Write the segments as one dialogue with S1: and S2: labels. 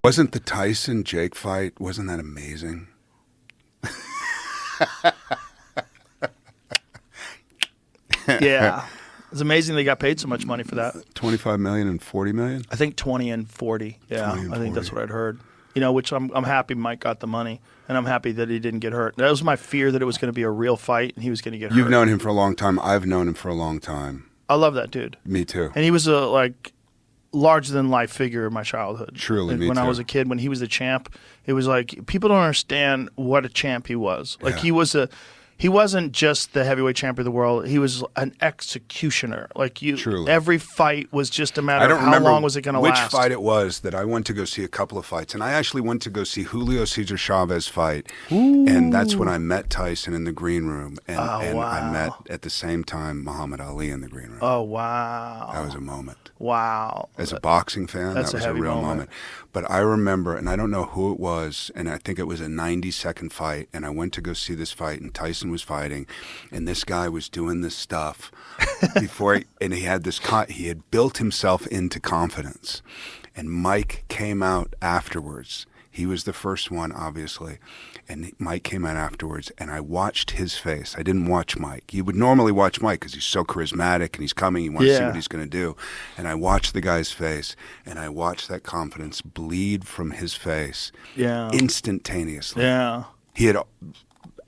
S1: Wasn't the Tyson Jake fight? Wasn't that amazing?
S2: Yeah. It's amazing they got paid so much money for that.
S1: 25 million and 40 million?
S2: I think 20 and 40. Yeah,
S1: 20 and
S2: I think that's
S1: 40.
S2: what I'd heard. You know, which I'm happy Mike got the money, and I'm happy that he didn't get hurt. That was my fear, that it was going to be a real fight and he was going to get hurt.
S1: You've known him for a long time. I've known him for a long time.
S2: I love that dude.
S1: Me too.
S2: And he was a larger than life figure in my childhood.
S1: Truly, me
S2: when
S1: too.
S2: I was a kid, when he was the champ, it was like people don't understand what a champ he was. Like
S1: Yeah.
S2: he wasn't just the heavyweight champion of the world. He was an executioner. Like
S1: Truly.
S2: every fight was just a matter
S1: I don't
S2: of how
S1: remember
S2: long was it going to last.
S1: which fight it was that I went to go see a couple of fights. And I actually went to go see Julio Cesar Chavez fight.
S2: Ooh.
S1: And that's when I met Tyson in the green room. And,
S2: Oh,
S1: and
S2: wow.
S1: I met at the same time Muhammad Ali in the green room.
S2: Oh, wow.
S1: That was a moment.
S2: Wow.
S1: As a boxing fan,
S2: That's
S1: that was
S2: a
S1: a
S2: heavy
S1: real
S2: moment.
S1: moment. But I remember, and I don't know who it was, and I think it was a 90-second fight, and I went to go see this fight, and Tyson was fighting, and this guy was doing this stuff before, and he had he had built himself into confidence. And Mike came out afterwards. He was the first one, obviously. And Mike came out afterwards, and I watched his face. I didn't watch Mike. You would normally watch Mike because he's so charismatic, and he's coming. You want to see what he's going to do. And I watched the guy's face, and I watched that confidence bleed from his face instantaneously.
S2: Yeah.
S1: He had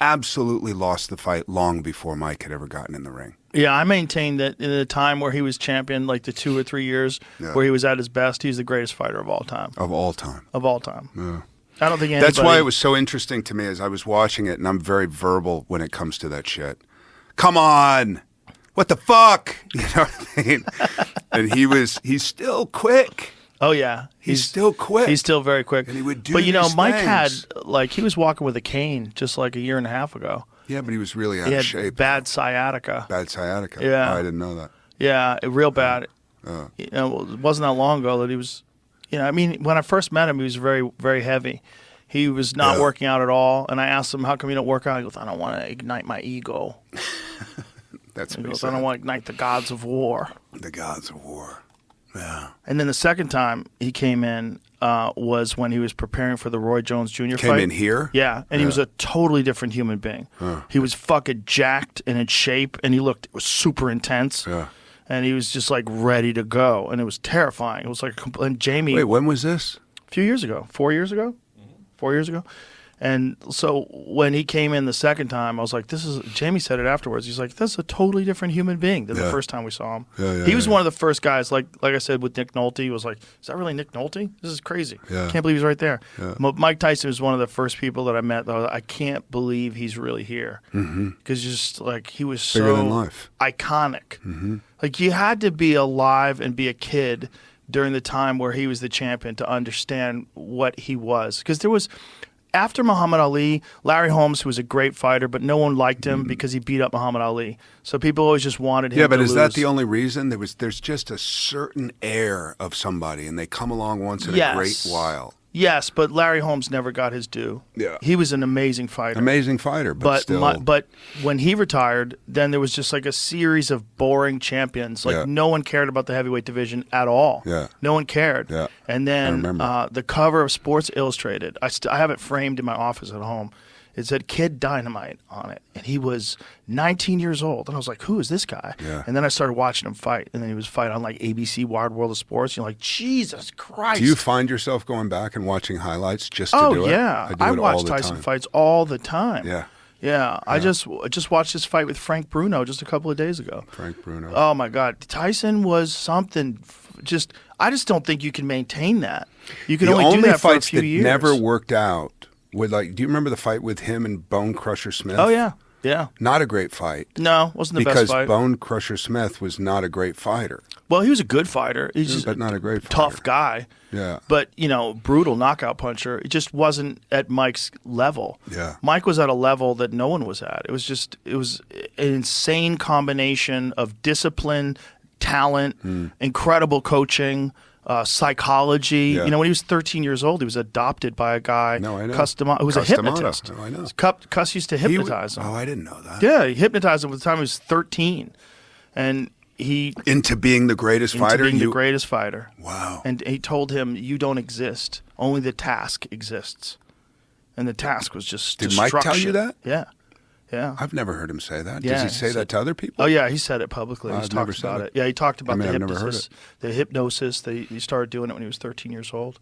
S1: absolutely lost the fight long before Mike had ever gotten in the ring.
S2: Yeah, I maintain that in the time where he was champion, like the 2 or 3 years where he was at his best, he's the greatest fighter of all time.
S1: Of all time.
S2: Of all time.
S1: Yeah.
S2: I don't think anybody...
S1: That's why it was so interesting to me as I was watching it, and I'm very verbal when it comes to that shit. Come on! What the fuck? You know what I mean? And he's still quick.
S2: Oh, yeah.
S1: He's still quick.
S2: He's still very quick.
S1: And he would do
S2: But, you know,
S1: these
S2: Mike
S1: things.
S2: had, he was walking with a cane just like a year and a half ago.
S1: Yeah, but he was really out
S2: He
S1: of
S2: had
S1: shape.
S2: bad sciatica.
S1: Bad sciatica.
S2: Yeah.
S1: Oh, I didn't know that.
S2: Yeah, real bad. You know, it wasn't that long ago that he was, you know, I mean, when I first met him, he was very, very heavy. He was not working out at all. And I asked him, how come you don't work out? He goes, I don't want to ignite my ego.
S1: That's
S2: He
S1: what he
S2: goes,
S1: said.
S2: I don't want to ignite the gods of war.
S1: The gods of war. Yeah.
S2: And then the second time he came in was when he was preparing for the Roy Jones Jr. fight.
S1: Came in here?
S2: Yeah, and he was a totally different human being. He was fucking jacked and in shape, and he looked super intense.
S1: Yeah.
S2: And he was just like ready to go, and it was terrifying. It was like, and Jamie,
S1: Wait, when was this?
S2: a few years ago, 4 years ago, 4 years ago. And so when he came in the second time, I was like, Jamie said it afterwards. He's like, this is a totally different human being than the first time we saw him. He was one of the first guys, like I said, with Nick Nolte. He was like, is that really Nick Nolte? This is crazy.
S1: Yeah.
S2: Can't believe he's right there. Mike Tyson was one of the first people that I met. That I can't believe he's really here. Because just like he was
S1: Bigger
S2: so
S1: than life.
S2: iconic. Like you had to be alive and be a kid during the time where he was the champion to understand what he was. Because there was... After Muhammad Ali, Larry Holmes, who was a great fighter, but no one liked him because he beat up Muhammad Ali. So people always just wanted him to lose.
S1: Yeah, but is that the only reason? There's just a certain air of somebody, and they come along once in a great while.
S2: Yes, but Larry Holmes never got his due.
S1: Yeah.
S2: He was an amazing fighter.
S1: Amazing fighter, but still.
S2: But when he retired, then there was just like a series of boring champions. Like no one cared about the heavyweight division at all.
S1: Yeah.
S2: No one cared.
S1: Yeah.
S2: And
S1: I
S2: then
S1: remember.
S2: the cover of Sports Illustrated, I have it framed in my office at home. It said Kid Dynamite on it. And he was 19 years old. And I was like, who is this guy?
S1: Yeah.
S2: And then I started watching him fight. And then he was fight on like ABC Wide World of Sports. You're like, Jesus Christ.
S1: Do you find yourself going back and watching highlights just to do it?
S2: Oh, yeah.
S1: I do it all
S2: watch
S1: the
S2: Tyson
S1: time.
S2: fights all the time.
S1: Yeah.
S2: Yeah. I just watched this fight with Frank Bruno just a couple of days ago.
S1: Frank Bruno.
S2: Oh, my God. Tyson was something I just don't think you can maintain that. You can only do that for a few years.
S1: The only fights that never worked out, do you remember the fight with him and Bone Crusher Smith?
S2: Oh, yeah. Yeah.
S1: Not a great fight.
S2: No, wasn't the best fight.
S1: Because Bone Crusher Smith was not a great fighter.
S2: Well, he was a good fighter. He's just
S1: but not a great fighter.
S2: Tough guy.
S1: Yeah.
S2: But, brutal knockout puncher. It just wasn't at Mike's level.
S1: Yeah.
S2: Mike was at a level that no one was at. It was an insane combination of discipline, talent, incredible coaching, psychology.
S1: Yeah.
S2: When he was 13 years old, he was adopted by a guy,
S1: No, I know.
S2: who was a hypnotist.
S1: Oh, I know.
S2: Cuss used to hypnotize him.
S1: Oh, I didn't know that.
S2: Yeah, he hypnotized him by the time he was 13. And
S1: into being the greatest
S2: into
S1: fighter.
S2: being the greatest fighter.
S1: Wow.
S2: And he told him, "You don't exist. Only the task exists." And the task was just
S1: Did Mike
S2: destruction.
S1: tell you that?
S2: Yeah. Yeah.
S1: I've never heard him say that.
S2: Yeah,
S1: Does he say that to other people?
S2: Oh yeah, he said it publicly. He's
S1: I've never
S2: talked
S1: said
S2: about
S1: it.
S2: it. Yeah, he talked about
S1: I mean,
S2: the
S1: I've never heard
S2: hypnosis. The hypnosis. He started doing it when he was 13 years old.